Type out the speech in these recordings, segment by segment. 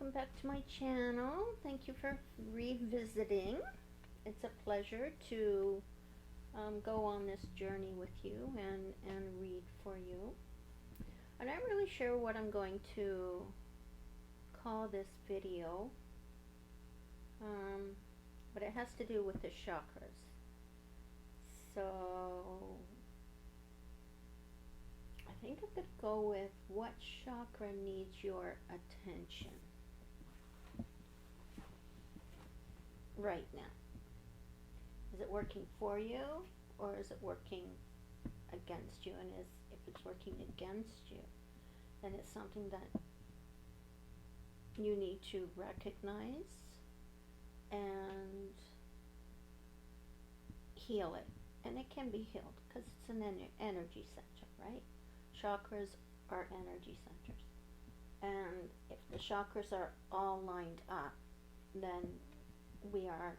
welcome back to my channel. Thank you for revisiting. It's a pleasure to go on this journey with you and read for you. I'm not really sure what I'm going to call this video, but it has to do with the chakras. So I think I could go with what chakra needs your attention right now. Is it working for you, or is it working against you? And if it's working against you, then it's something that you need to recognize and heal it. And it can be healed because it's an energy center, right? Chakras are energy centers. And if the chakras are all lined up, then we are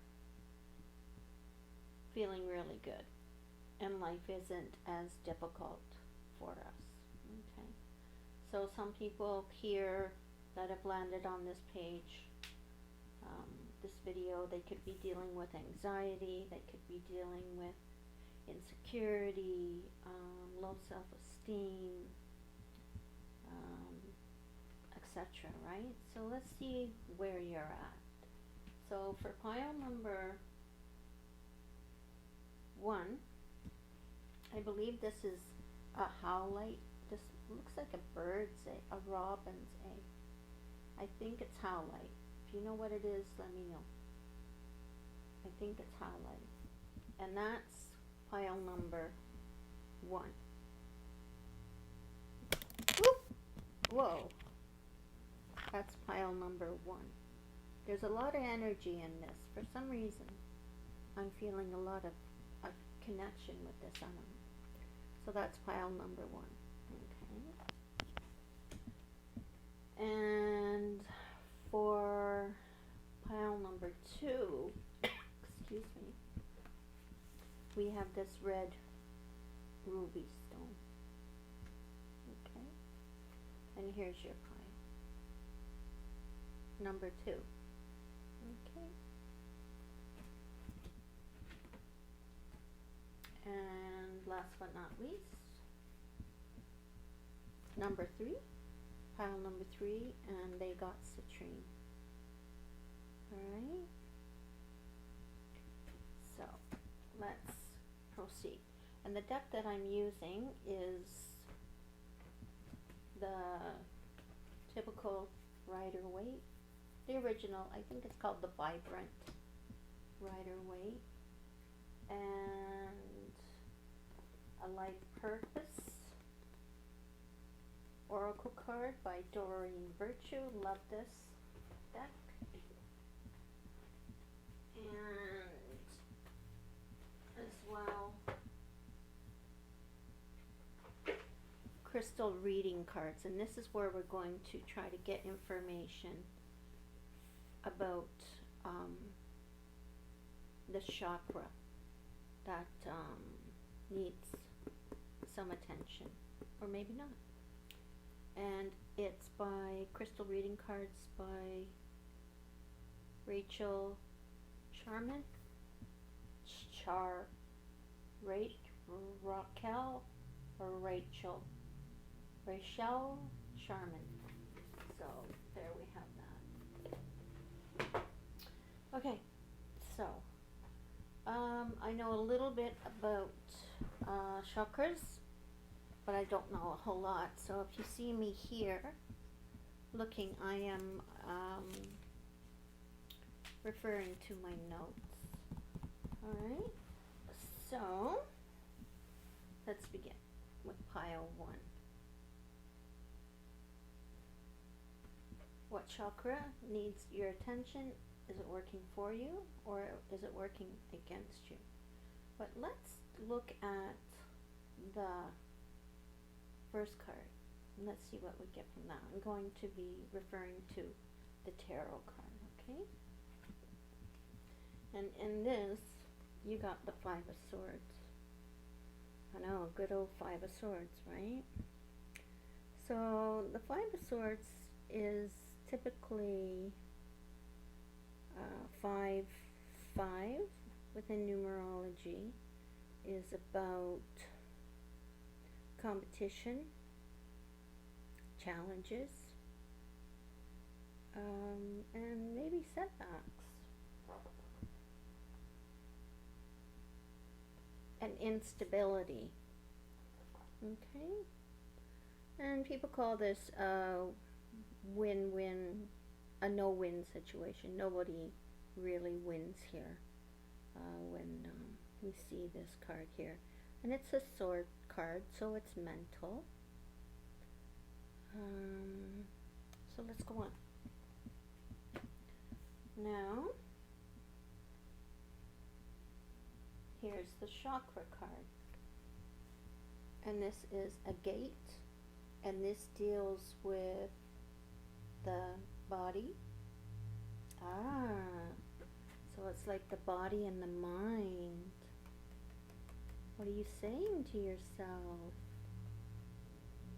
feeling really good. And life isn't as difficult for us. Okay. So some people here that have landed on this page, this video, they could be dealing with anxiety, they could be dealing with insecurity, low self-esteem, etc. Right? So let's see where you're at. So for pile number 1, I believe this is a howlite. This looks like a bird's egg, a robin's egg. I think it's howlite. If you know what it is, let me know. I think it's howlite. And that's pile number 1. Whoop! Whoa. That's pile number 1. There's a lot of energy in this. For some reason, I'm feeling a lot of connection with this element. So that's pile number 1. Okay. And for pile number 2, excuse me, we have this red ruby stone. Okay. And here's your pile. Number 2. Okay. And last but not least, number 3, pile number 3, and they got citrine. Alright, so let's proceed. And the deck that I'm using is the typical Rider-Waite. The original, I think it's called the Vibrant Rider-Waite. And a Life Purpose Oracle card by Doreen Virtue. Love this deck. And as well, crystal reading cards. And this is where we're going to try to get information about the chakra that needs some attention, or maybe not. And it's by Crystal Reading Cards by Rachelle Chapman, Raquel or Rachel, Rachelle Chapman. So there we have that. Okay, so I know a little bit about chakras, but I don't know a whole lot. So if you see me here looking, I am referring to my notes. Alright, so let's begin with pile 1. What chakra needs your attention? Is it working for you, or is it working against you? But let's look at the first card, and let's see what we get from that. I'm going to be referring to the tarot card, okay? And in this, you got the 5 of Swords. I know, good old 5 of Swords, right? So the 5 of Swords is typically 5, 5 within numerology is about competition, challenges, and maybe setbacks, and instability. Okay? And people call this a win-win, a no-win situation. Nobody really wins here when we see this card here. And it's a sword card, so it's mental. So let's go on. Now, here's the chakra card. And this is a gate. And this deals with the body. So it's like the body and the mind. What are you saying to yourself?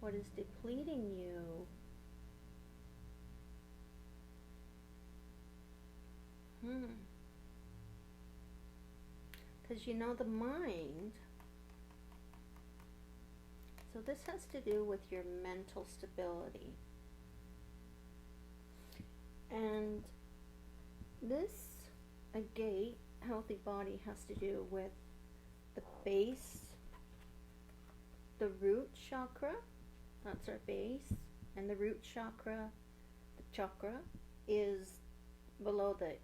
What is depleting you? Because you know the mind. So this has to do with your mental stability. And this, a gate, healthy body, has to do with the base, the root chakra, that's our base, and the root chakra, the chakra, is below the,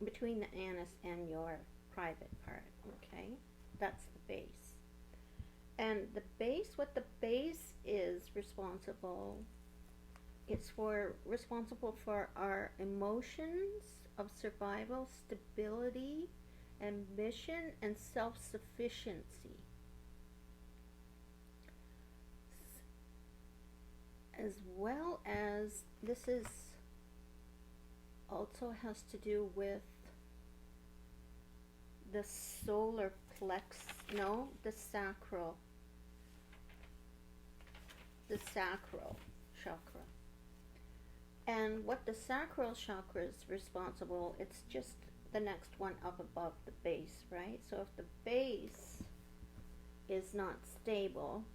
between the anus and your private part, okay? That's the base. And the base, what the base is responsible, it's responsible for our emotions of survival, stability, ambition, and self-sufficiency. As well as, this is also has to do with the solar plex, no, the sacral chakra. And what the sacral chakra is responsible, it's just the next one up above the base, right? So if the base is not stable,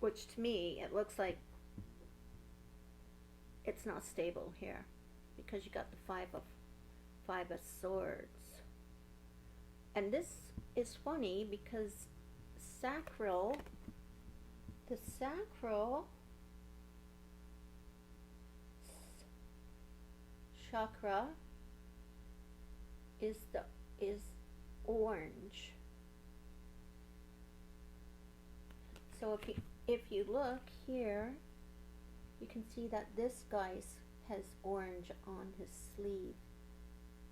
which to me, it looks like it's not stable here, because you got the five of swords. And this is funny because the sacral chakra is orange. So if you look here, you can see that this guy has orange on his sleeve.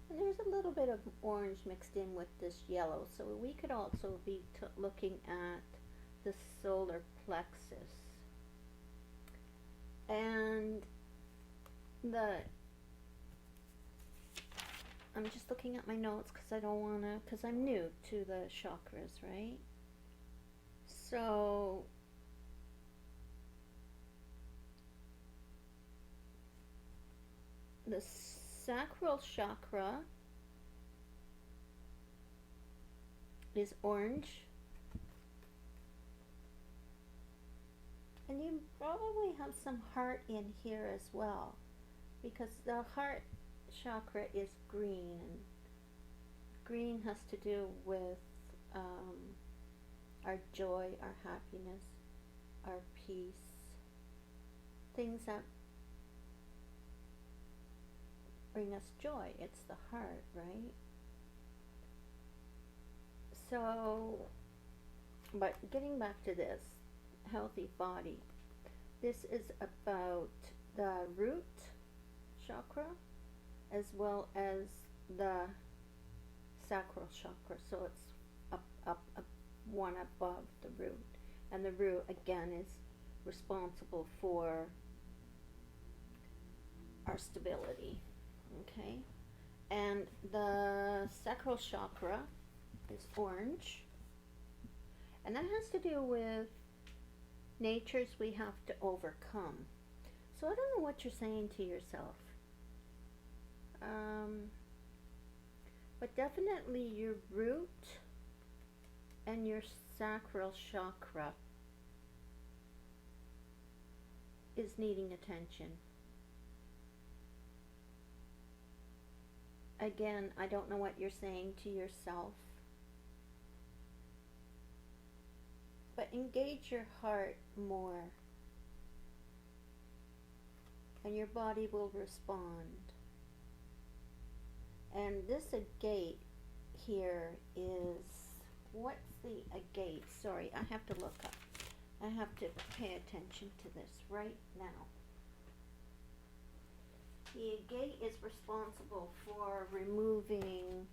And there's a little bit of orange mixed in with this yellow. So we could also be looking at the solar plexus. And I'm just looking at my notes because I don't want to, because I'm new to the chakras, right? So the sacral chakra is orange, and you probably have some heart in here as well, because the heart chakra is green, and green has to do with our joy, our happiness, our peace, things that bring us joy. It's the heart, right? So, but getting back to this healthy body, this is about the root chakra as well as the sacral chakra. So it's up one above the root, and the root again is responsible for our stability. Okay, and the sacral chakra is orange, And that has to do with natures we have to overcome. So I don't know what you're saying to yourself. But definitely your root and your sacral chakra is needing attention. Again, I don't know what you're saying to yourself, but engage your heart more and your body will respond. And this agate here is, what's the agate? Sorry, I have to look up. I have to pay attention to this right now. The agate is responsible for removing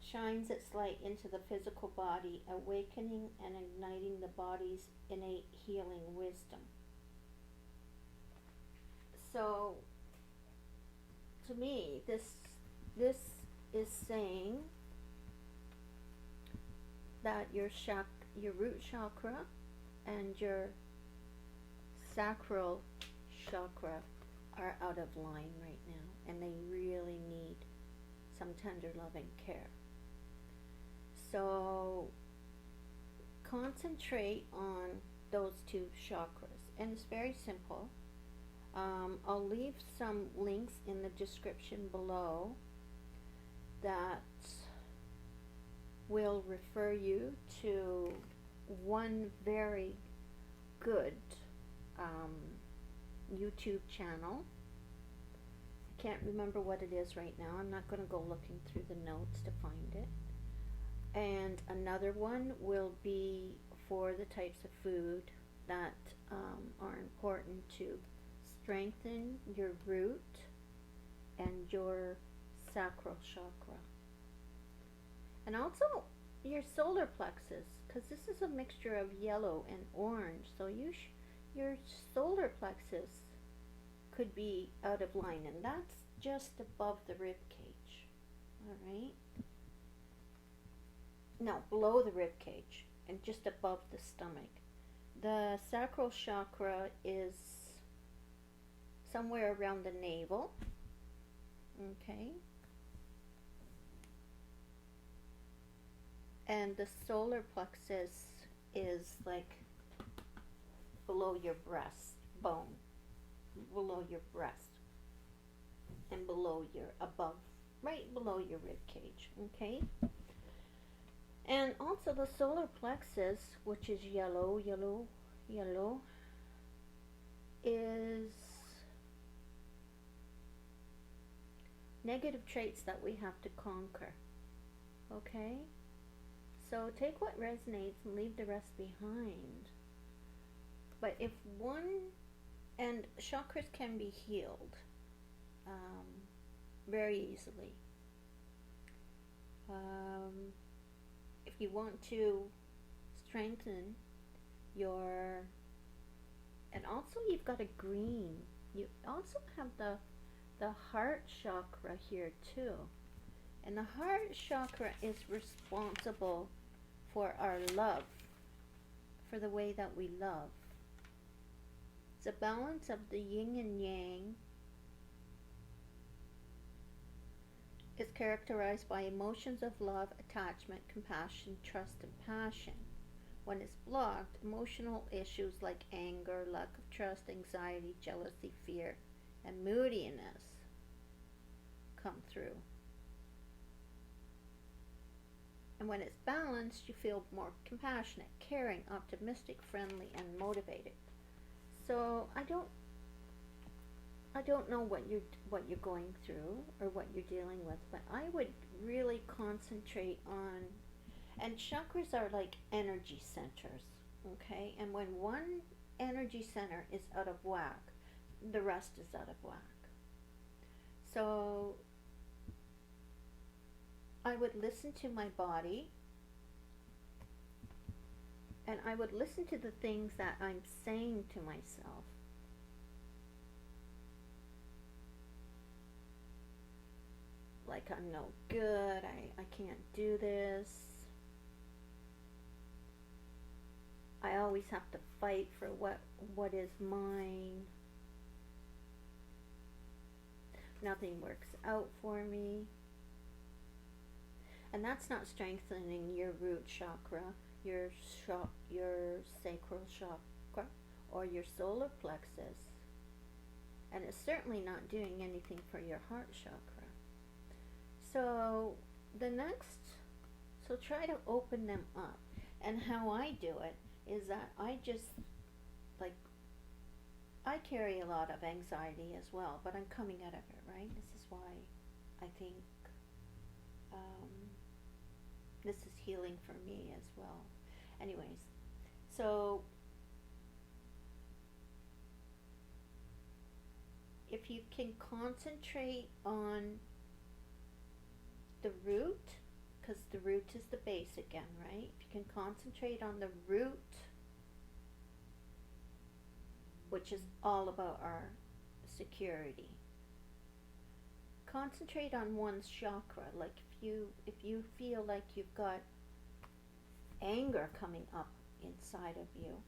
shines its light into the physical body, awakening and igniting the body's innate healing wisdom. So, to me, this is saying that your root chakra and your sacral chakra are out of line right now, and they really need some tender loving care. So concentrate on those two chakras, and it's very simple. I'll leave some links in the description below that will refer you to one very good YouTube channel. I can't remember what it is right now. I'm not going to go looking through the notes to find it. And another one will be for the types of food that are important to strengthen your root and your sacral chakra. And also your solar plexus, because this is a mixture of yellow and orange. So your solar plexus could be out of line, and that's just above the rib cage. All right? No, below the rib cage and just above the stomach. The sacral chakra is somewhere around the navel. Okay. And the solar plexus is like below your breast bone, below your breast, and below your right below your rib cage. Okay. And also the solar plexus, which is yellow, is negative traits that we have to conquer. Okay? So take what resonates and leave the rest behind. But if and chakras can be healed very easily. If you want to strengthen and also you've got a green. You also have the heart chakra here too. And the heart chakra is responsible for our love, for the way that we love. It's a balance of the yin and yang. Is characterized by emotions of love, attachment, compassion, trust, and passion. When it's blocked, emotional issues like anger, lack of trust, anxiety, jealousy, fear, and moodiness come through. And when it's balanced, you feel more compassionate, caring, optimistic, friendly, and motivated. So I don't know what you're going through or what you're dealing with, but I would really concentrate on, and chakras are like energy centers, okay? And when one energy center is out of whack, the rest is out of whack. So I would listen to my body, and I would listen to the things that I'm saying to myself. like I'm no good, I can't do this. I always have to fight for what is mine. Nothing works out for me. And that's not strengthening your root chakra, your sacral chakra, or your solar plexus. And it's certainly not doing anything for your heart chakra. So try to open them up. And how I do it is that I just, like, I carry a lot of anxiety as well, but I'm coming out of it, right? This is why I think this is healing for me as well. Anyways, so if you can concentrate on the root, because the root is the base again, right? If you can concentrate on the root, which is all about our security. Concentrate on one's chakra. Like if you feel like you've got anger coming up inside of you,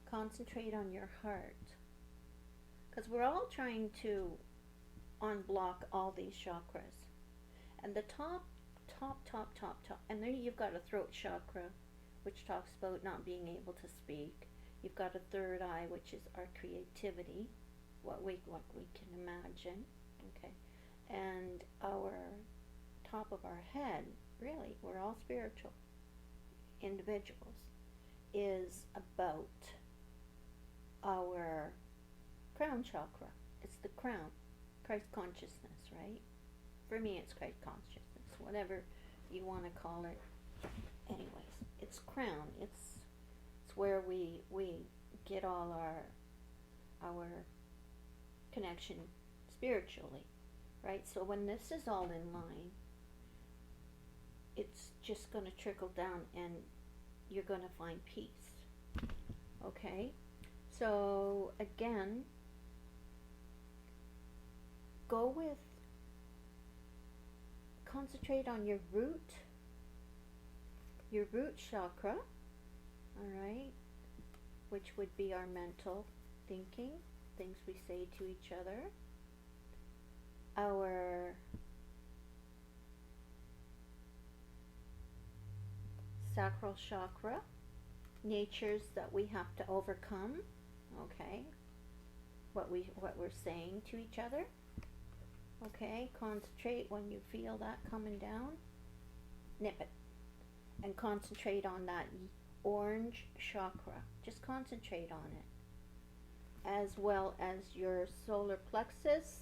concentrate on your heart. Because we're all trying to unblock all these chakras. And the top, and then you've got a throat chakra, which talks about not being able to speak. You've got a third eye, which is our creativity, what we can imagine, okay? And our top of our head, really, we're all spiritual individuals, is about our crown chakra. It's the crown, Christ consciousness, right? For me, it's Christ consciousness, whatever you want to call it. Anyways, it's crown. It's where we get all our connection spiritually, right? So when this is all in line, it's just going to trickle down and you're going to find peace. Okay? So again, concentrate on your root chakra, all right, which would be our mental thinking, things we say to each other, our sacral chakra, natures that we have to overcome, okay, what we're saying to each other, okay, concentrate when you feel that coming down, nip it, and concentrate on that orange chakra, just concentrate on it, as well as your solar plexus,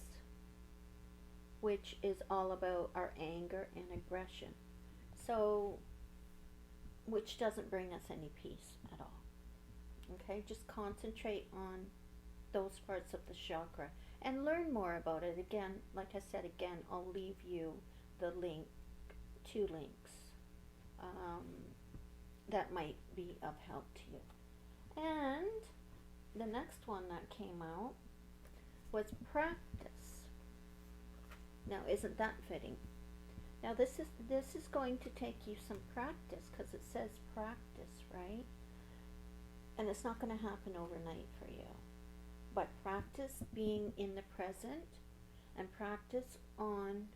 which is all about our anger and aggression, so which doesn't bring us any peace at all. Okay, just concentrate on those parts of the chakra and learn more about it. Again, like I said, again, I'll leave you the link, 2 links that might be of help to you. And the next one that came out was practice. Now, isn't that fitting? Now, this is going to take you some practice, because it says practice, right? And it's not going to happen overnight for you. But practice being in the present, and practice on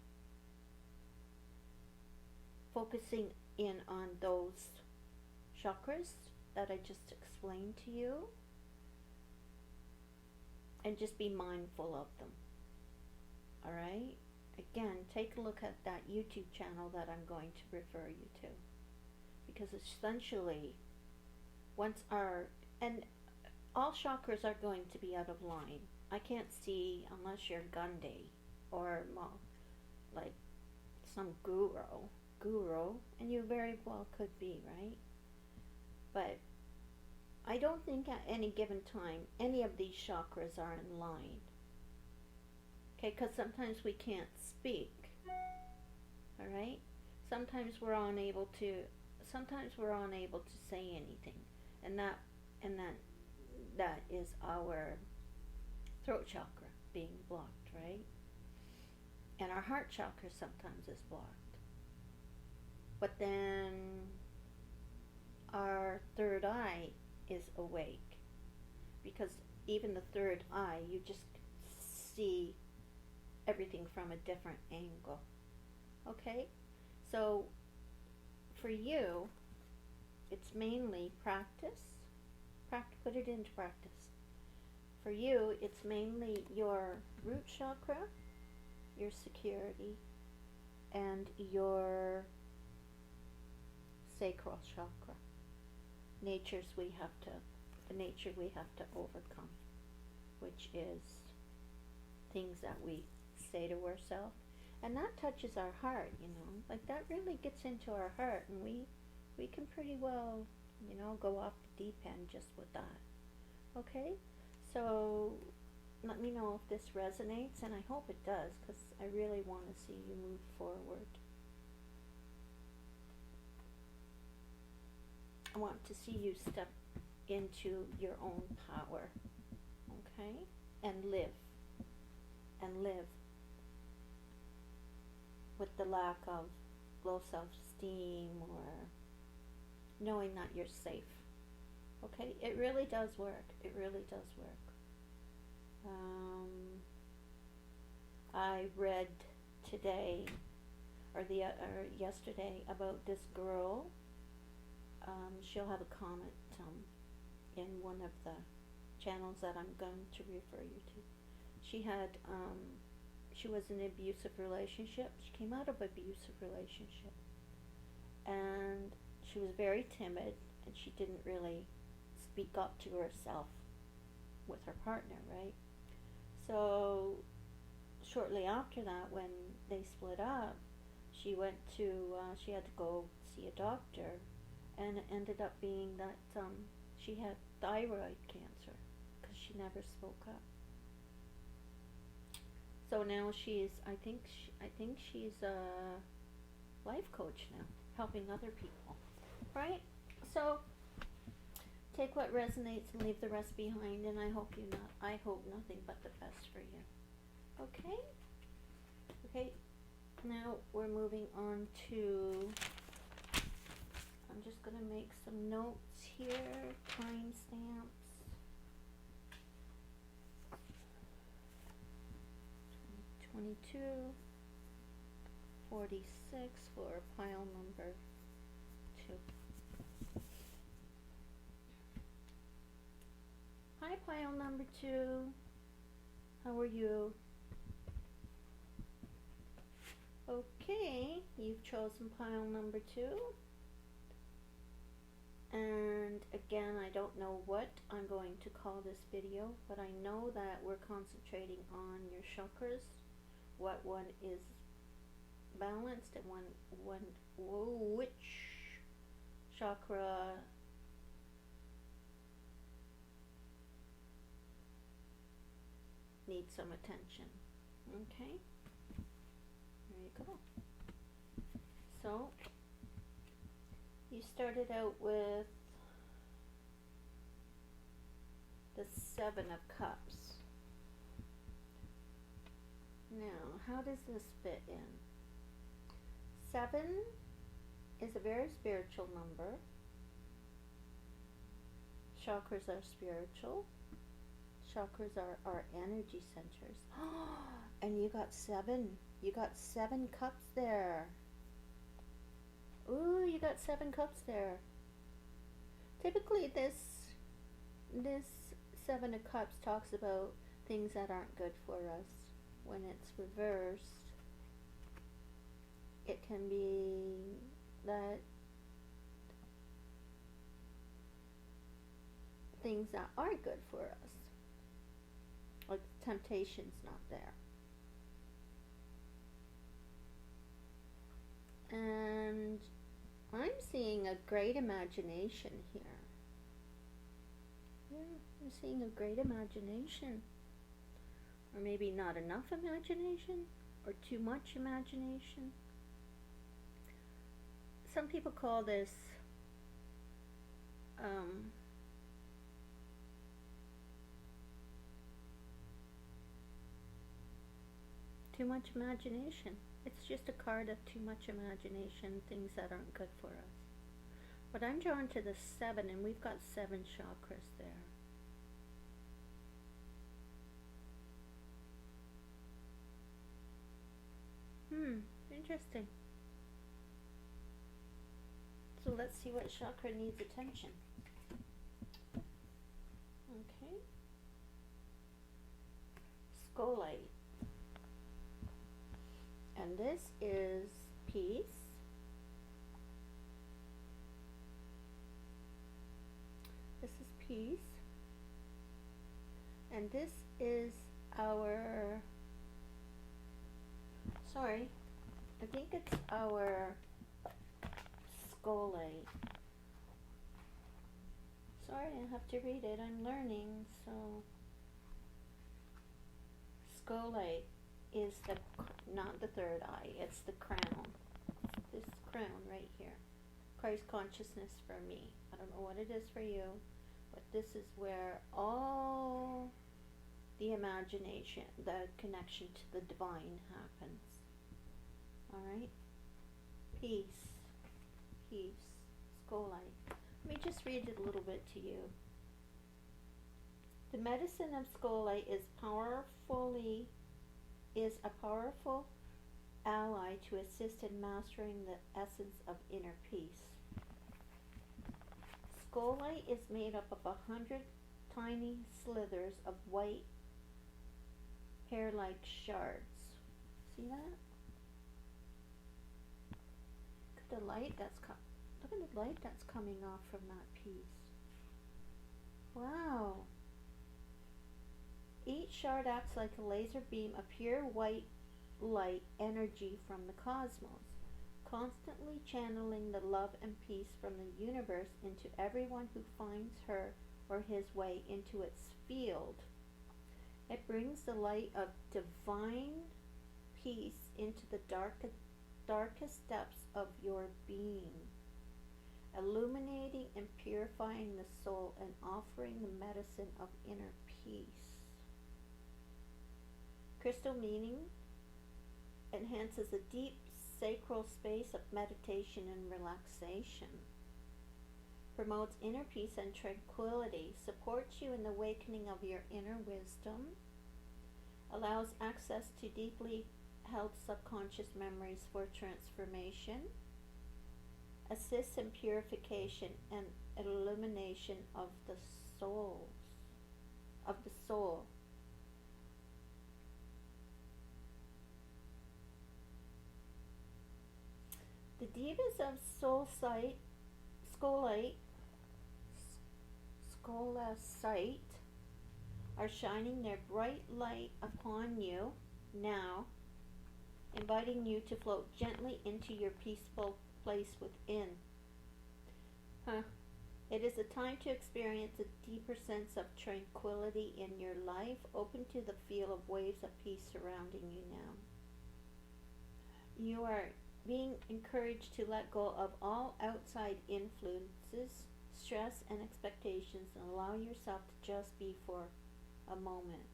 focusing in on those chakras that I just explained to you, and just be mindful of them. All right? Again, take a look at that YouTube channel that I'm going to refer you to, because essentially, and all chakras are going to be out of line. I can't see unless you're Gandhi or like some guru, and you very well could be, right? But I don't think at any given time any of these chakras are in line. Okay, because sometimes we can't speak. All right? Sometimes we're unable to say anything, and that is our throat chakra being blocked, right? And our heart chakra sometimes is blocked. But then our third eye is awake, because even the third eye, you just see everything from a different angle. Okay? So for you, it's mainly practice. Put it into practice. For you, it's mainly your root chakra, your security, and your sacral chakra. The nature we have to overcome, which is things that we say to ourselves. And that touches our heart, like that really gets into our heart, and we can pretty well, go off the deep end just with that. Okay? So let me know if this resonates, and I hope it does, because I really want to see you move forward. I want to see you step into your own power, okay? And live with the lack of low self-esteem or knowing that you're safe, okay? It really does work. It really does work. I read today or yesterday about this girl. She'll have a comment in one of the channels that I'm going to refer you to. She was in an abusive relationship. She came out of an abusive relationship, and she was very timid, and she didn't really speak up to herself with her partner, right? So shortly after that, when they split up, she had to go see a doctor, and it ended up being that she had thyroid cancer because she never spoke up. So now I think she's a life coach now, helping other people, right? So take what resonates and leave the rest behind, and I hope nothing but the best for you. Okay? Okay, now we're moving on to, I'm just going to make some notes here, timestamps. 22, 46 for pile number 2. Hi, pile number 2. How are you? Okay, you've chosen pile number 2. And again, I don't know what I'm going to call this video, but I know that we're concentrating on your chakras, what one is balanced and which chakra needs some attention. Okay, there you go. So you started out with the 7 of Cups. Now, how does this fit in? 7 is a very spiritual number. Chakras are spiritual. Chakras are our energy centers. And you got 7. You got 7 cups there. Ooh, you got 7 cups there. Typically this 7 of Cups talks about things that aren't good for us. When it's reversed, it can be that things that aren't good for us, like temptation's not there. And I'm seeing a great imagination here. Yeah, I'm seeing a great imagination. Or maybe not enough imagination, or too much imagination. Some people call this Too much imagination. It's just a card of too much imagination, things that aren't good for us. But I'm drawn to the 7, and we've got 7 chakras there. Interesting. So let's see what chakra needs attention. Okay. Skolite. And this is peace. This is peace. And this is our, sorry, I think it's our skolite. Sorry, I have to read it. I'm learning, so. Skolite is the, not the third eye, it's the crown. This crown right here. Christ consciousness for me. I don't know what it is for you, but this is where all the imagination, the connection to the divine happens. Alright? Peace. Peace. Skolite. Let me just read it a little bit to you. The medicine of skolite is a powerful ally to assist in mastering the essence of inner peace. Skolite is made up of 100 tiny slithers of white hair-like shards. See that? Look at the light that's coming off from that piece. Wow. Each shard acts like a laser beam of pure white light energy from the cosmos, constantly channeling the love and peace from the universe into everyone who finds her or his way into its field. It brings the light of divine peace into the darkest depths of your being, illuminating and purifying the soul and offering the medicine of inner peace. Crystal meaning enhances a deep sacral space of meditation and relaxation, promotes inner peace and tranquility, supports you in the awakening of your inner wisdom, allows access to deeply held subconscious memories for transformation, assists in purification and illumination of the soul. The divas of Skolasite are shining their bright light upon you now, inviting you to float gently into your peaceful place within. It is a time to experience a deeper sense of tranquility in your life, open to the feel of waves of peace surrounding you now. You are being encouraged to let go of all outside influences, stress, and expectations, and allow yourself to just be for a moment.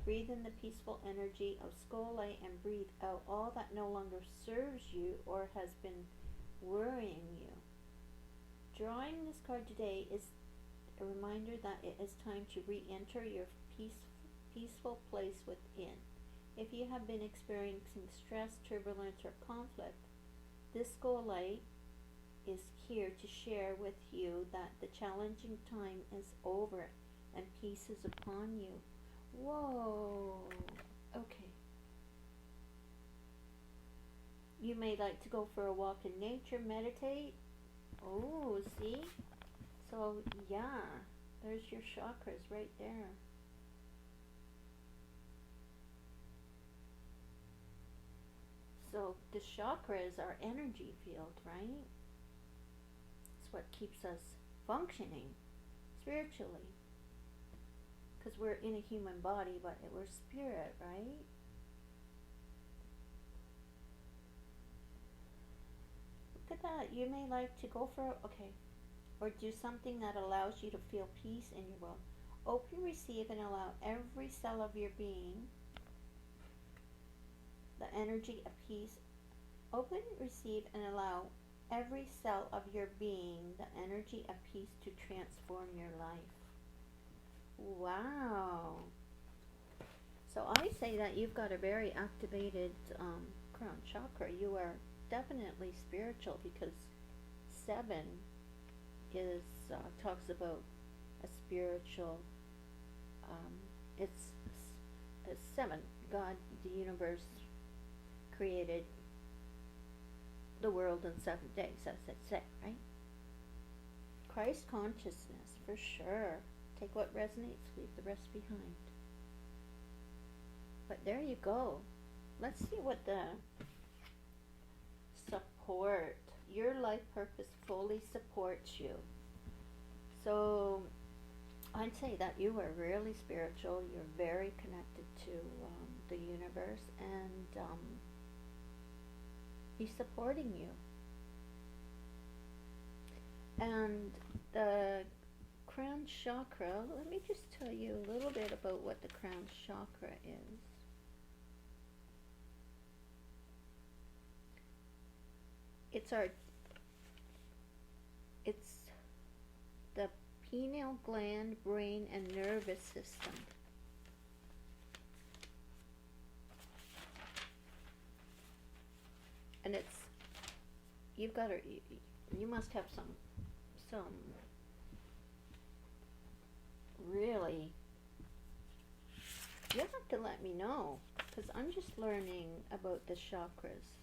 Breathe in the peaceful energy of skolite and breathe out all that no longer serves you or has been worrying you. Drawing this card today is a reminder that it is time to re-enter your peaceful place within. If you have been experiencing stress, turbulence, or conflict, this skolite is here to share with you that the challenging time is over and peace is upon you. Whoa. Okay. You may like to go for a walk in nature, meditate. Oh, see? So, yeah, there's your chakras right there. So, the chakras are energy field, right? It's what keeps us functioning spiritually. Because we're in a human body, but we're spirit, right? Look at that. You may like to go for, or do something that allows you to feel peace in your world. Open, receive, and allow every cell of your being the energy of peace. Open, receive, and allow every cell of your being the energy of peace to transform your life. Wow. So I say that you've got a very activated crown chakra. You are definitely spiritual, because 7 is talks about a spiritual. It's 7. God, the universe, created the world in 7 days, as it say, right? Christ consciousness, for sure. Take what resonates, leave the rest behind. But there you go. Let's see what the support, your life purpose fully supports you. So I'd say that you are really spiritual. You're very connected to the universe, and he's supporting you. And the crown chakra, let me just tell you a little bit about what the crown chakra is. It's the pineal gland, brain, and nervous system. And it's, you must have some really, you have to let me know, because I'm just learning about the chakras.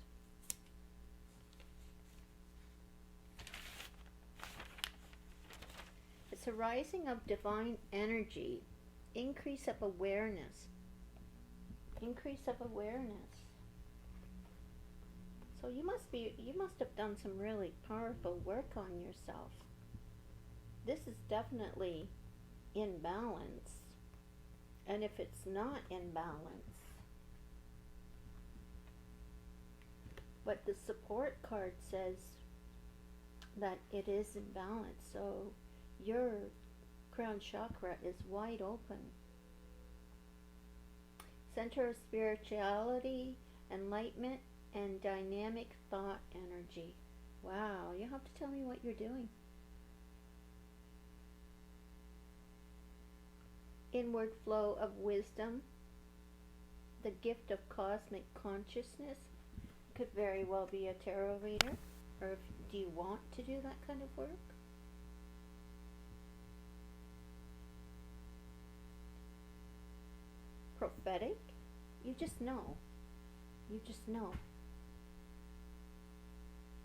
It's a rising of divine energy, increase of awareness. So you must have done some really powerful work on yourself. This is definitely in balance. And if it's not in balance, but the support card says that it is in balance. So your crown chakra is wide open. Center of spirituality, enlightenment, and dynamic thought energy. Wow, you have to tell me what you're doing. Inward flow of wisdom, the gift of cosmic consciousness. Could very well be a tarot reader, or do you want to do that kind of work? Prophetic, you just know.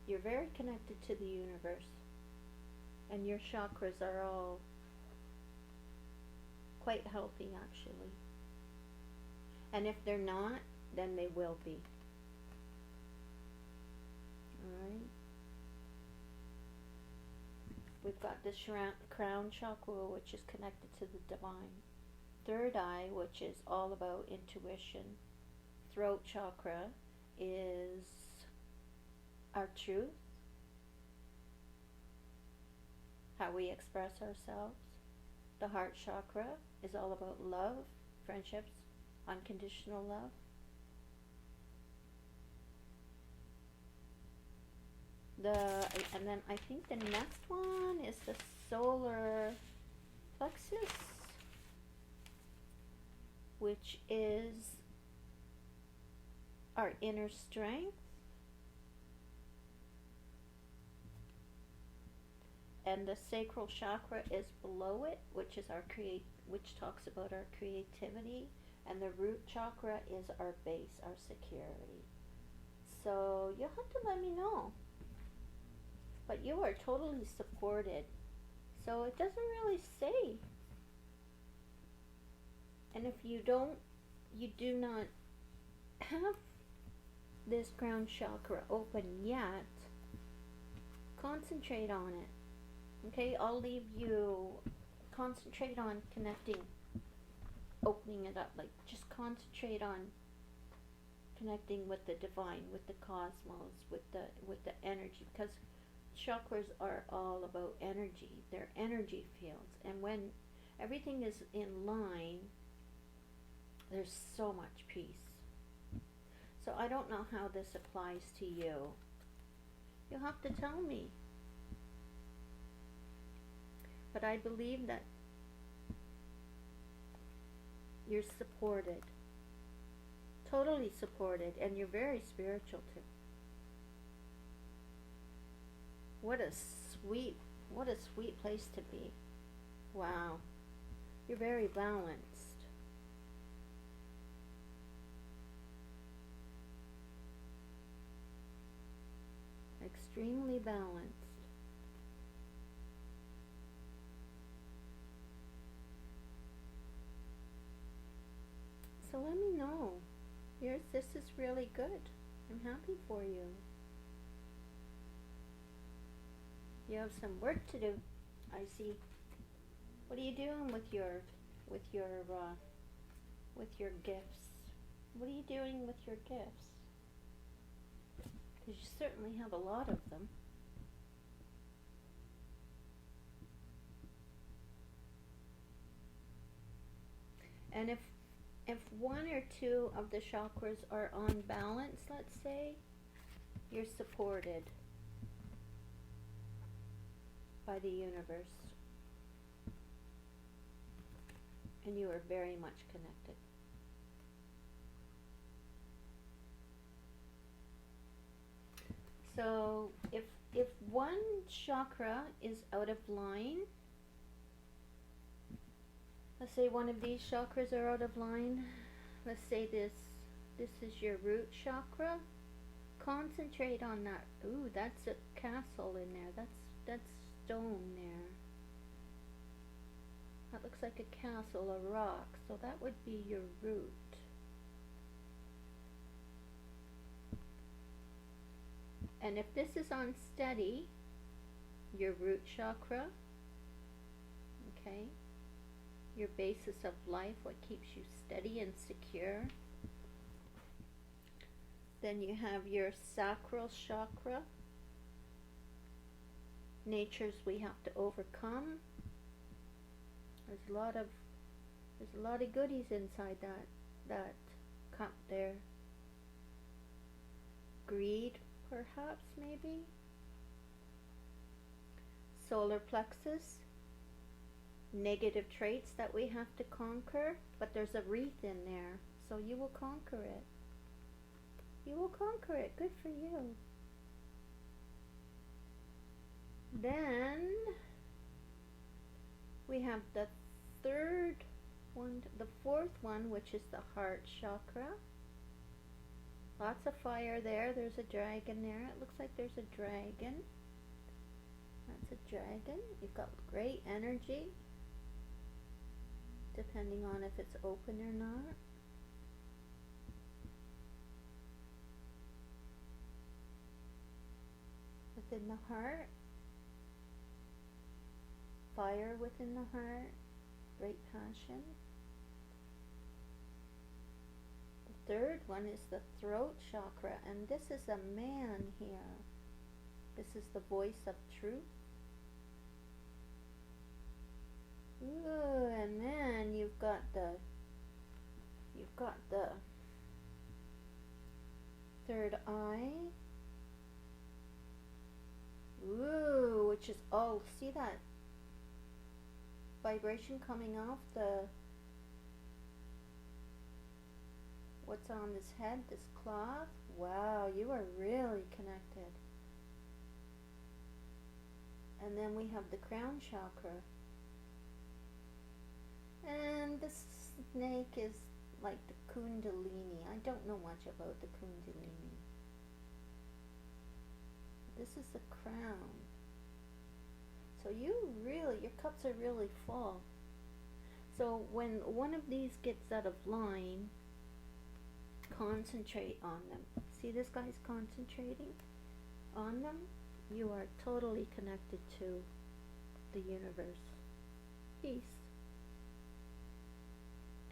You're very connected to the universe, and your chakras are all quite healthy, actually. And if they're not, then they will be. Alright? We've got the crown chakra, which is connected to the divine. Third eye, which is all about intuition. Throat chakra is our truth, how we express ourselves. The heart chakra is all about love, friendships, unconditional love. And then I think the next one is the solar plexus, which is our inner strength. And the sacral chakra is below it, which is which talks about our creativity, and the root chakra is our base, our security. So you'll have to let me know. But you are totally supported. So it doesn't really say. And if you do not have this crown chakra open yet, concentrate on it. Okay, I'll leave you, concentrate on connecting, opening it up, like just concentrate on connecting with the divine, with the cosmos, with the energy, because chakras are all about energy. They're energy fields, and when everything is in line, there's so much peace. So I don't know how this applies to you. You'll have to tell me. But I believe that you're supported. Totally supported. And you're very spiritual too. What a sweet place to be. Wow. You're very balanced. Extremely balanced. So let me know. This is really good. I'm happy for you. You have some work to do. I see. What are you doing with your gifts? What are you doing with your gifts? Because you certainly have a lot of them. And if one or two of the chakras are on balance, let's say, you're supported by the universe. And you are very much connected. So if one chakra is out of line, let's say one of these chakras are out of line. Let's say this is your root chakra. Concentrate on that. Ooh, that's a castle in there. That's stone there. That looks like a castle, a rock. So that would be your root. And if this is unsteady, your root chakra, okay, your basis of life, what keeps you steady and secure. Then you have your sacral chakra, natures we have to overcome. There's a lot of goodies inside that cup there. Greed, perhaps, maybe. Solar plexus, negative traits that we have to conquer, but there's a wreath in there, so you will conquer it. You will conquer it. Good for you. Then we have the fourth one, which is the heart chakra. Lots of fire there. There's a dragon there. It looks like there's a dragon. That's a dragon. You've got great energy, depending on if it's open or not. Within the heart, fire within the heart, great passion. The third one is the throat chakra, and this is a man here. This is the voice of truth. Ooh, and then you've got the third eye. Ooh, which is, oh, see that vibration coming off what's on this head, this cloth? Wow, you are really connected. And then we have the crown chakra. And the snake is like the kundalini. I don't know much about the kundalini. This is the crown. So your cups are really full. So when one of these gets out of line, concentrate on them. See, this guy's concentrating on them. You are totally connected to the universe. Peace.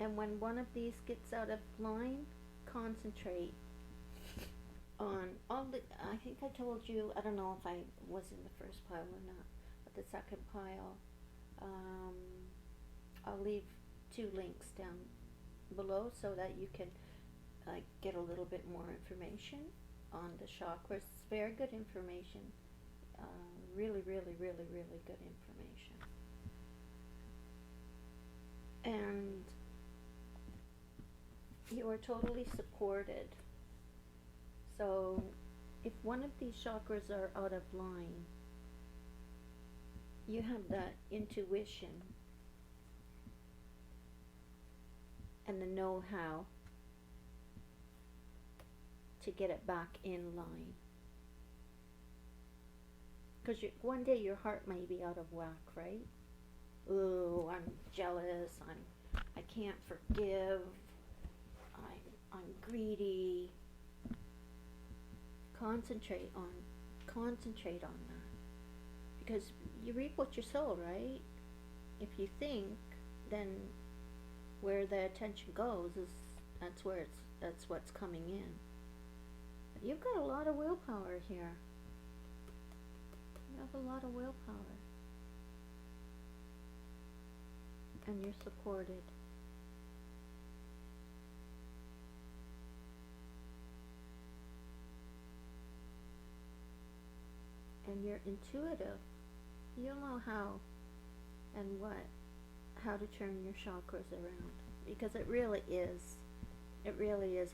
And when one of these gets out of line, concentrate on all the, I think I told you, I don't know if I was in the first pile or not, but the second pile, I'll leave 2 links down below so that you can get a little bit more information on the chakras. It's very good information. Really, really, really, really good information. And you are totally supported. So if one of these chakras are out of line, you have that intuition and the know-how to get it back in line. Because one day your heart may be out of whack, right? Oh, I'm jealous, I can't forgive, I'm greedy. Concentrate on that. Because you reap what you sow, right? If you think, then where the attention goes that's what's coming in. But you've got a lot of willpower here. You have a lot of willpower. And you're supported. And you're intuitive. You'll know how and how to turn your chakras around. Because it really is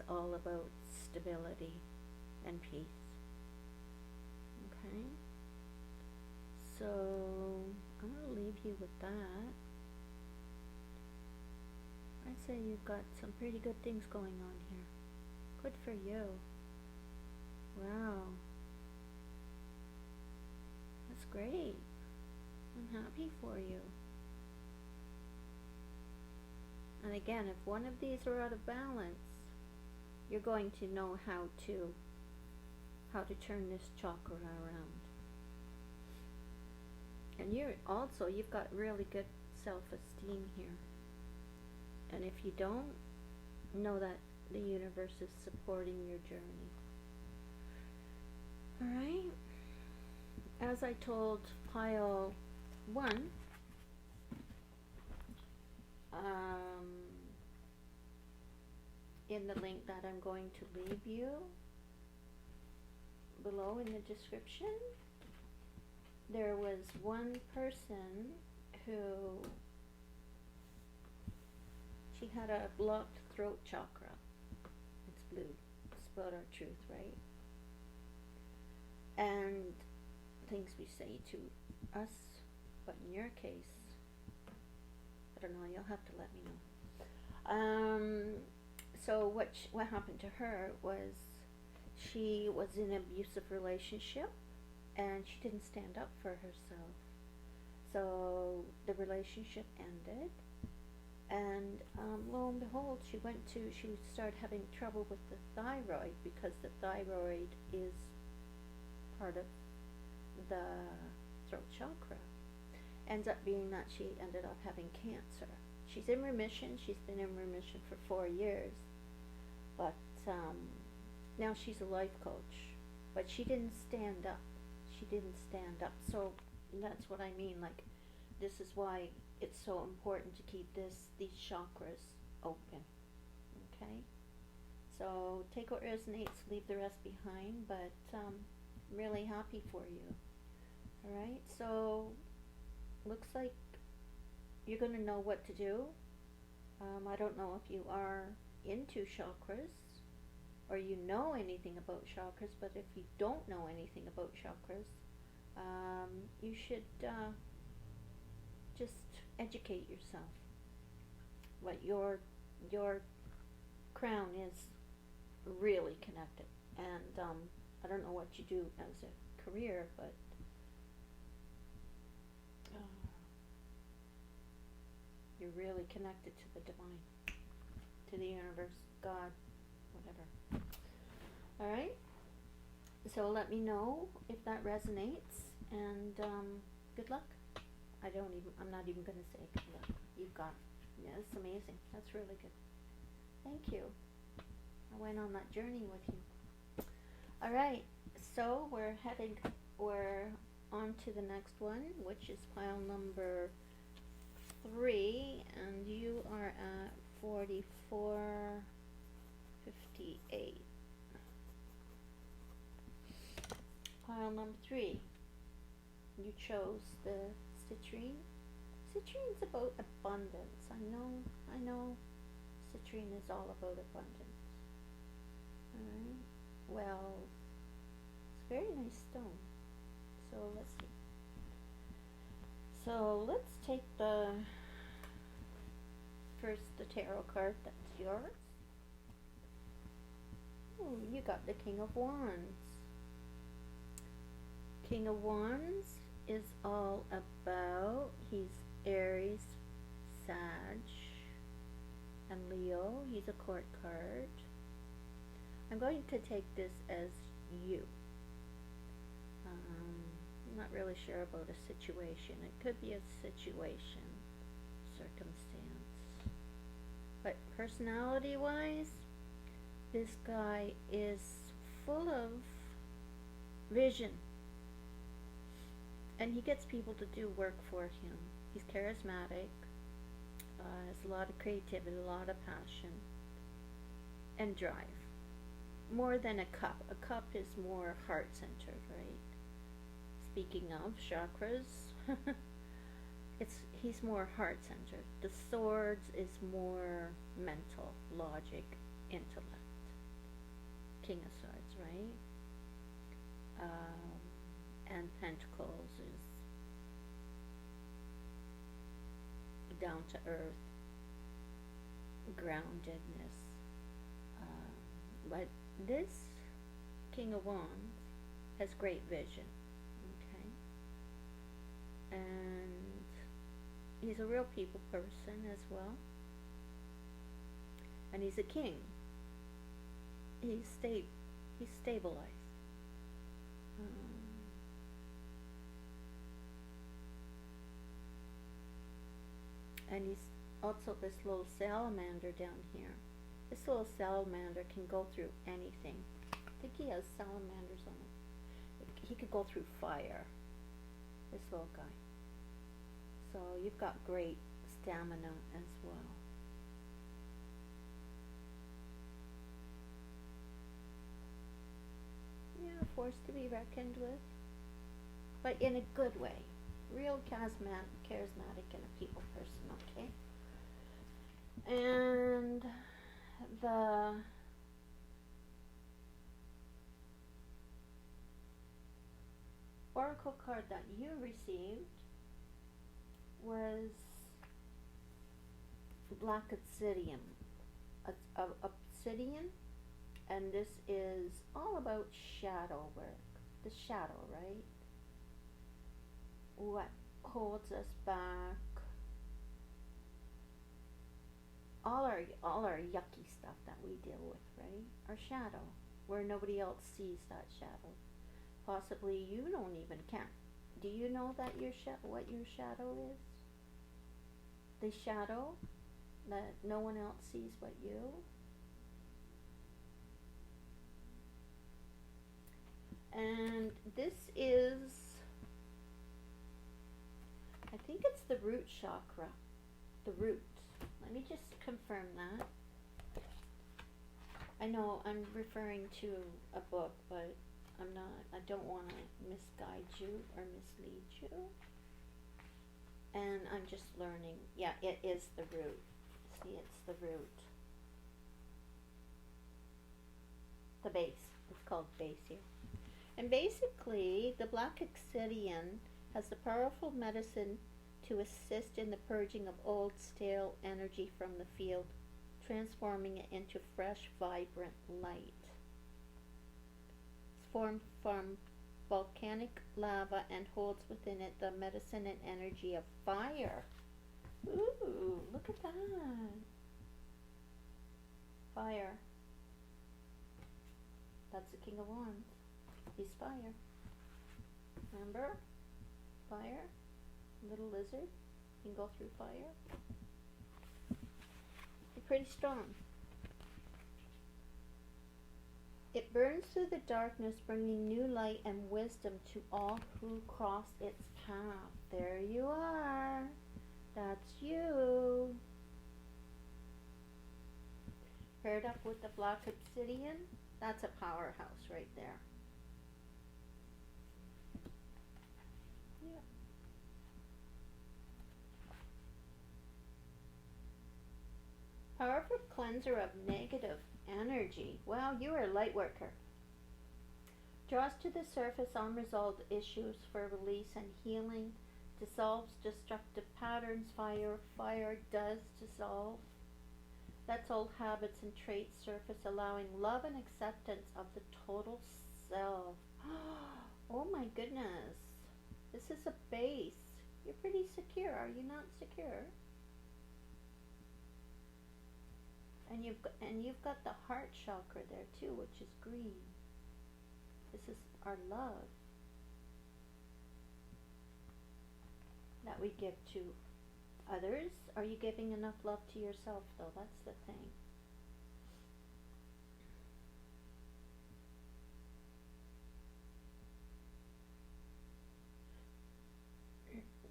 all about stability and peace. Okay? So, I'm going to leave you with that. I'd say you've got some pretty good things going on here. Good for you. Wow. That's great. I'm happy for you. And again, if one of these are out of balance, you're going to know how to turn this chakra around. And you've got really good self-esteem here. And if you don't, know that the universe is supporting your journey. Alright? As I told pile 1, in the link that I'm going to leave you below in the description, there was one person who she had a blocked throat chakra. It's blue. It's about our truth, right? And things we say to us, but in your case, I don't know, you'll have to let me know. So what happened to her was she was in an abusive relationship and she didn't stand up for herself. So the relationship ended, and lo and behold, she started having trouble with the thyroid, because the thyroid is part of the throat chakra. Ends up being that she ended up having cancer. She's in remission. She's been in remission for 4 years, but now she's a life coach. But she didn't stand up. So that's what I mean. Like, this is why it's so important to keep these chakras open. Okay. So take what resonates, leave the rest behind. But I'm really happy for you. All right. So looks like you're going to know what to do. I don't know if you are into chakras or you know anything about chakras, but if you don't know anything about chakras, you should just educate yourself. What your crown is really connected, and I don't know what you do as a career, but you're really connected to the divine, to the universe, God, whatever. Alright? So let me know if that resonates, and good luck. I'm not even going to say good luck. You've got, yeah, it's amazing. That's really good. Thank you. I went on that journey with you. Alright, so we're on to the next one, which is pile number 3, and you are at 44.58. 3. You chose the citrine. Citrine's about abundance. I know citrine is all about abundance. Alright. Well, it's a very nice stone. So let's see. So let's take the tarot card that's yours. Oh, you got the King of Wands. King of Wands is all about, he's Aries, Sag, and Leo. He's a court card. I'm going to take this as you. I'm not really sure about a situation. It could be a situation, circumstance. But personality-wise, this guy is full of vision. And he gets people to do work for him. He's charismatic, has a lot of creativity, a lot of passion, and drive. More than a cup. A cup is more heart-centered, right? Speaking of chakras, he's more heart-centered. The swords is more mental, logic, intellect. King of Swords, right? And Pentacles is down to earth, groundedness. But this King of Wands has great vision, okay? And he's a real people person as well. And he's a king. He's stabilized. And he's also this little salamander down here. This little salamander can go through anything. I think he has salamanders on it. He could go through fire, this little guy. So you've got great stamina as well. Yeah, a force to be reckoned with, but in a good way. Real charismatic and a people person, okay? And the oracle card that you received was black obsidian. Obsidian, and this is all about shadow work. The shadow, right? What holds us back, all our yucky stuff that we deal with, right? Our shadow, where nobody else sees that shadow. Possibly you don't even care. Do you know that what your shadow is? The shadow that no one else sees but you. And this is, I think it's the root chakra, the root. Let me just confirm that. I know I'm referring to a book, but I don't want to misguide you or mislead you. And I'm just learning. Yeah, it is the root. See, it's the root. The base. It's called base here. And basically, the black obsidian has the powerful medicine to assist in the purging of old, stale energy from the field, transforming it into fresh, vibrant light. It's formed from volcanic lava and holds within it the medicine and energy of fire. Ooh, look at that. Fire. That's the King of Wands. He's fire. Remember? Fire. Little lizard. Can go through fire. You're pretty strong. It burns through the darkness, bringing new light and wisdom to all who cross its path. There you are. That's you. Paired up with the black obsidian, that's a powerhouse right there. Yeah. Powerful cleanser of negative energy. Wow, you are a light worker. Draws to the surface unresolved issues for release and healing. Dissolves destructive patterns. Fire does dissolve. Lets old habits and traits surface, allowing love and acceptance of the total self. Oh my goodness. This is a base. You're pretty secure. Are you not secure? And you've got the heart chakra there too, which is green. This is our love that we give to others. Are you giving enough love to yourself though? That's the thing.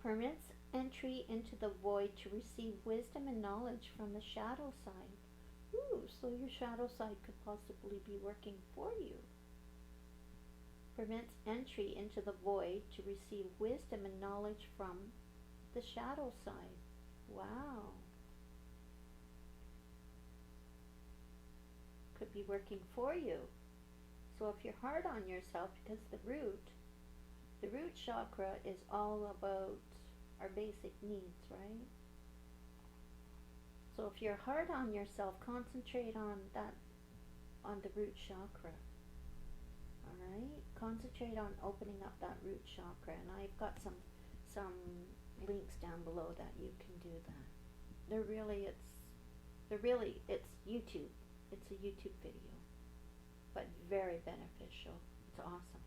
Permits entry into the void to receive wisdom and knowledge from the shadow side. Ooh, so your shadow side could possibly be working for you. Permits entry into the void to receive wisdom and knowledge from the shadow side. Wow. Could be working for you. So if you're hard on yourself, because the root chakra is all about our basic needs, right? So if you're hard on yourself, concentrate on that, on the root chakra. Alright? Concentrate on opening up that root chakra. And I've got some links down below that you can do that. It's YouTube. It's a YouTube video. But very beneficial. It's awesome.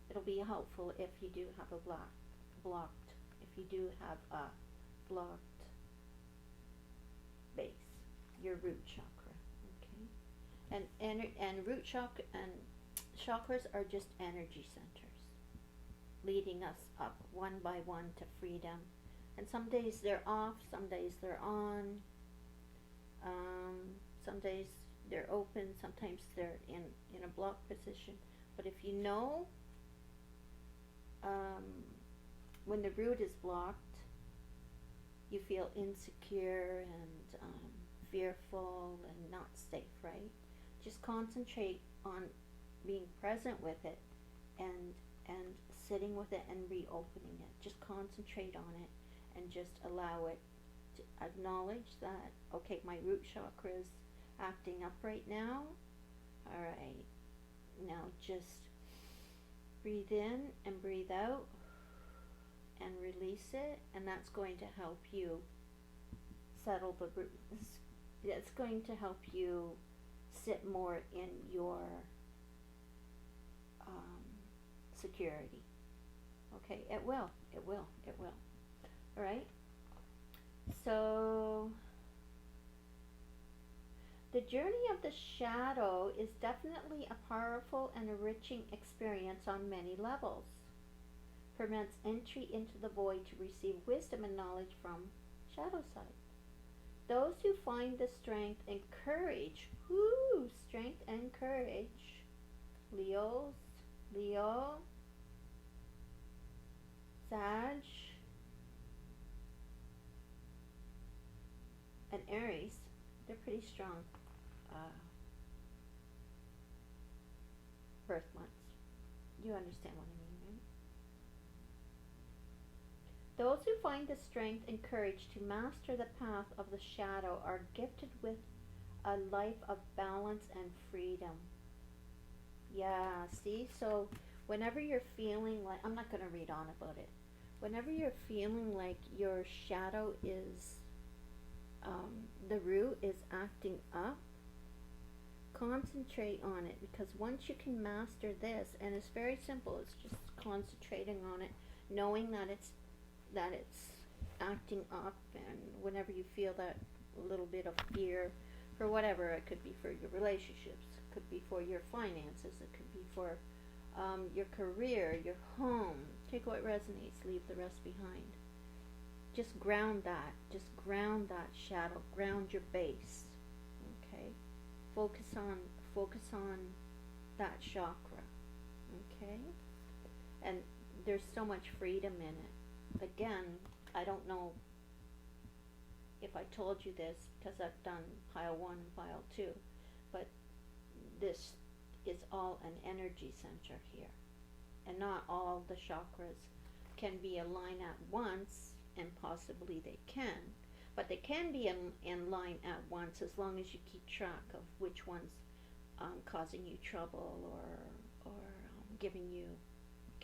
It'll be helpful if you do have a blocked base, your root chakra. Okay? And root chakra and chakras are just energy centers, leading us up one by one to freedom. And some days they're off, some days they're on, some days they're open, sometimes they're in a blocked position. But if you know when the root is blocked, you feel insecure and fearful and not safe, right? Just concentrate on being present with it and sitting with it and reopening it. Just concentrate on it and just allow it to acknowledge that, okay, my root chakra is acting up right now. Alright, now just breathe in and breathe out and release it, and that's going to help you settle the root. It's going to help you sit more in your security. Okay, it will. Alright? So, the journey of the shadow is definitely a powerful and enriching experience on many levels. Permits entry into the void to receive wisdom and knowledge from shadow side. Those who find the strength and courage, strength and courage, Leo, Sag, and Aries, they're pretty strong birth months. You understand what I mean, right? Those who find the strength and courage to master the path of the shadow are gifted with a life of balance and freedom. Yeah, see? So whenever you're feeling like, I'm not going to read on about it. Whenever you're feeling like your shadow is, the root is acting up, concentrate on it, because once you can master this, and it's very simple, it's just concentrating on it, knowing that it's acting up, and whenever you feel that little bit of fear for whatever, it could be for your relationships, it could be for your finances, it could be for your career, your home. Take what resonates, leave the rest behind. Just ground that shadow, ground your base. Okay? Focus on that chakra. Okay? And there's so much freedom in it. Again, I don't know if I told you this because I've done pile 1 and pile 2, but this is all an energy center here. And not all the chakras can be aligned at once, and possibly they can. But they can be in line at once as long as you keep track of which one's causing you trouble or giving you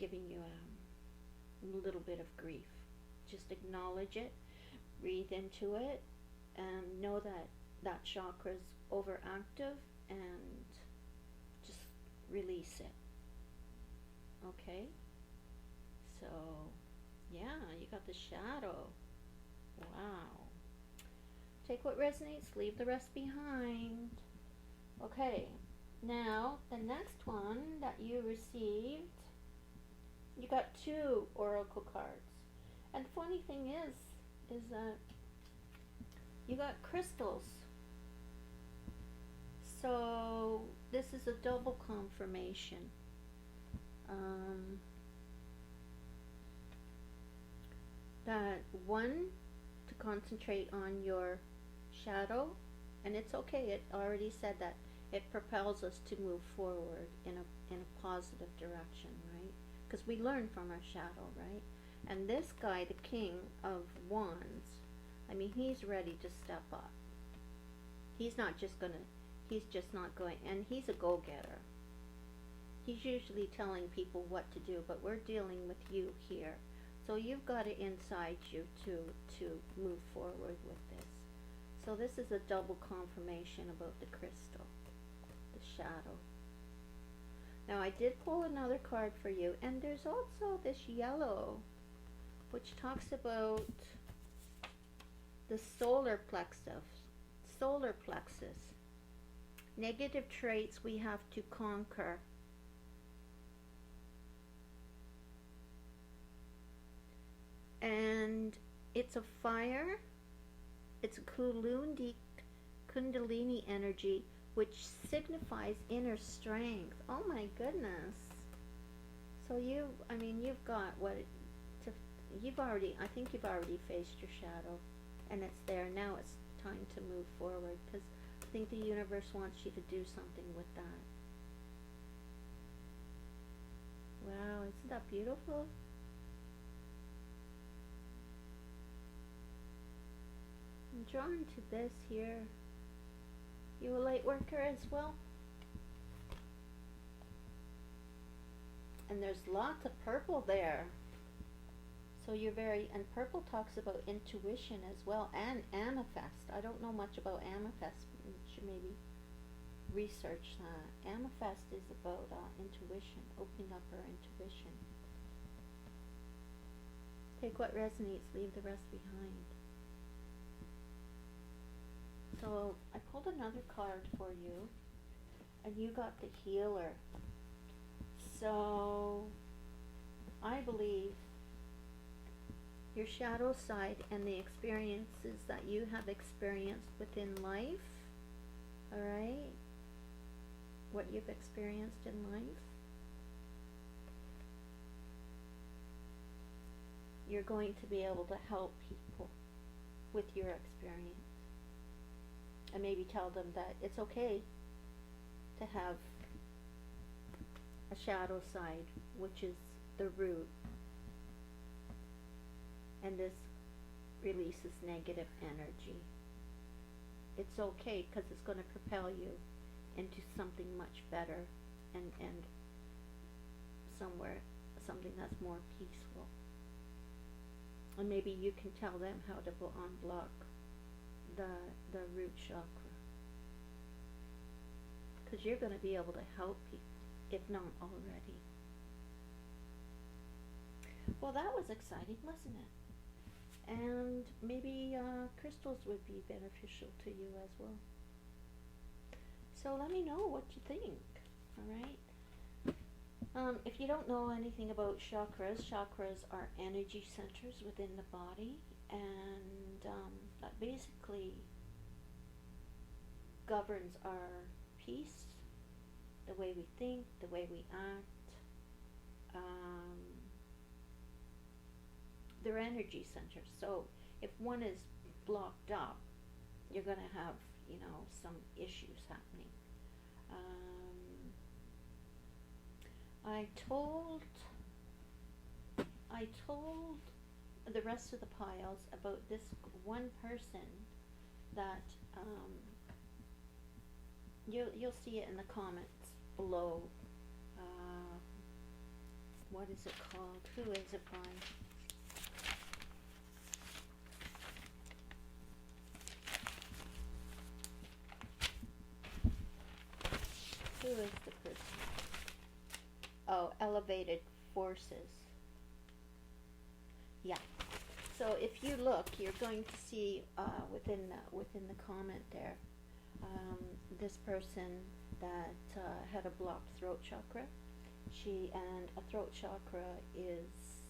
a little bit of grief. Just acknowledge it, breathe into it, and know that that chakra's overactive, and just release it. Okay? So, yeah, you got the shadow. Wow. Take what resonates, leave the rest behind. Okay, now the next one that you received, you got 2 oracle cards. And the funny thing is that you got crystals. So this is a double confirmation. That one, to concentrate on your shadow, and it's okay, it already said that it propels us to move forward in a positive direction, right? Because we learn from our shadow, right? And this guy, the King of Wands, I mean, he's ready to step up. He's not just not going, and he's a go-getter. He's usually telling people what to do, but we're dealing with you here. So you've got it inside you to move forward with this. So this is a double confirmation about the crystal, the shadow. Now I did pull another card for you, and there's also this yellow, which talks about the solar plexus. Negative traits we have to conquer. And it's a fire. It's a Kundalini energy, which signifies inner strength. Oh my goodness. So you've got I think you've already faced your shadow, and it's there. Now it's time to move forward, because I think the universe wants you to do something with that. Wow, isn't that beautiful? I'm drawn to this here. You a light worker as well? And there's lots of purple there. So you're and purple talks about intuition as well, and amethyst. I don't know much about amethyst. You should maybe research that. Amethyst is about intuition, opening up our intuition. Take what resonates, leave the rest behind. So I pulled another card for you, and you got the healer. So I believe your shadow side and the experiences that you have experienced within life, all right, what you've experienced in life, you're going to be able to help people with your experience. And maybe tell them that it's okay to have a shadow side, which is the root. And this releases negative energy. It's okay, because it's going to propel you into something much better, and something that's more peaceful. And maybe you can tell them how to unblock the root chakra, because you're going to be able to help people, if not already. Well, that was exciting, wasn't it? And maybe crystals would be beneficial to you as well. So let me know what you think, alright? If you don't know anything about chakras, chakras are energy centers within the body, and that basically governs our peace, the way we think, the way we act, they're energy centers. So if one is blocked up, you're going to have, you know, some issues happening. I told the rest of the piles about this one person that you'll see it in the comments below. What is it called? Who is it by? Who is the person? Oh, Elevated Forces. Yeah. So if you look, you're going to see within the comment there, this person that had a blocked throat chakra. And a throat chakra is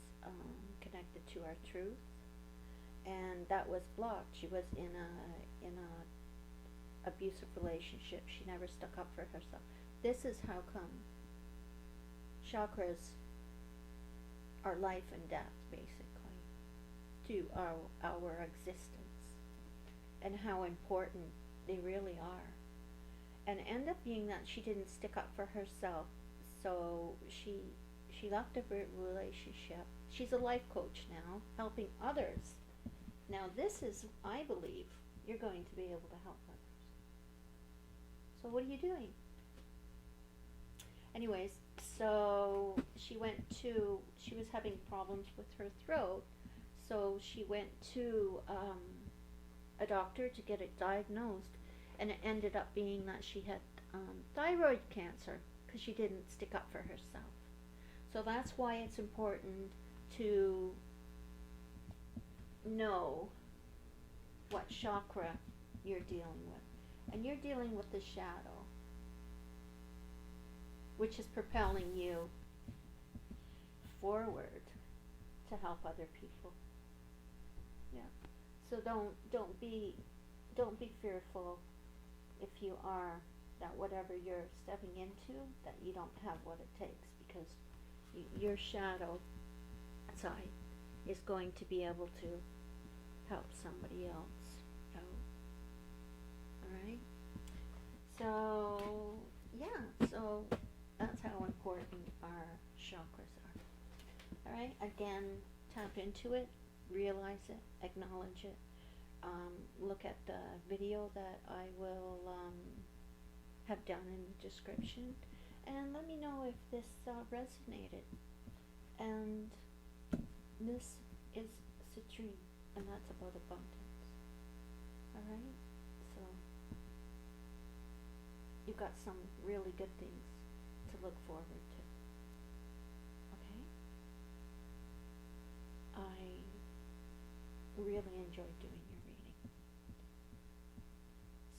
connected to our truth, and that was blocked. She was in a abusive relationship. She never stuck up for herself. This is how come chakras are life and death, basically, to our existence, and how important they really are. And end up being that she didn't stick up for herself, so she left a relationship. She's a life coach now, helping others. Now this is, I believe, you're going to be able to help others. So what are you doing? Anyways, so she was having problems with her throat, so she went to a doctor to get it diagnosed, and it ended up being that she had thyroid cancer because she didn't stick up for herself. So that's why it's important to know what chakra you're dealing with. And you're dealing with the shadow, which is propelling you forward to help other people. Yeah. So don't be fearful if you are, that whatever you're stepping into, that you don't have what it takes, because your shadow side is going to be able to help somebody else out. Alright? So, yeah, so that's how important our chakras are. Alright? Again, tap into it, realize it, acknowledge it. Look at the video that I will have down in the description, and let me know if this resonated. And this is citrine, and that's about abundance. Alright? So you've got some really good things to look forward to. Okay? I really enjoyed doing your reading.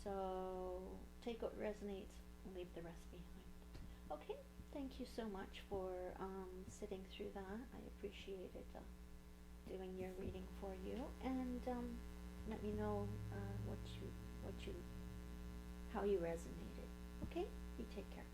So take what resonates and leave the rest behind. Okay, thank you so much for sitting through that. I appreciated doing your reading for you, and let me know how you resonated. Okay, you take care.